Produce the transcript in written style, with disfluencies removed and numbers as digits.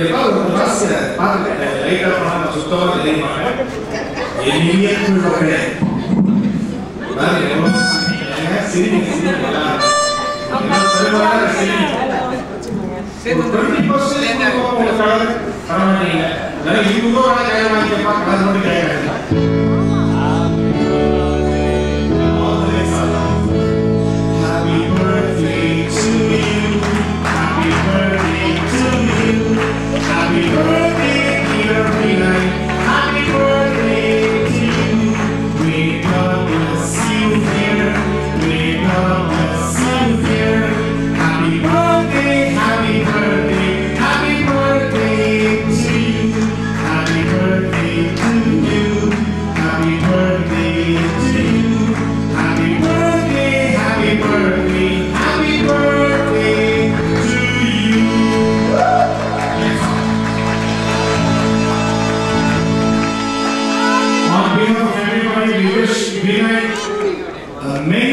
ஒரு பஸ் பாருங்க லைட்டா பண்ணா சுத்தமா தெரியுமாங்க எலியன் போடுறே பாருங்க சரி everybody, we wish Vinay many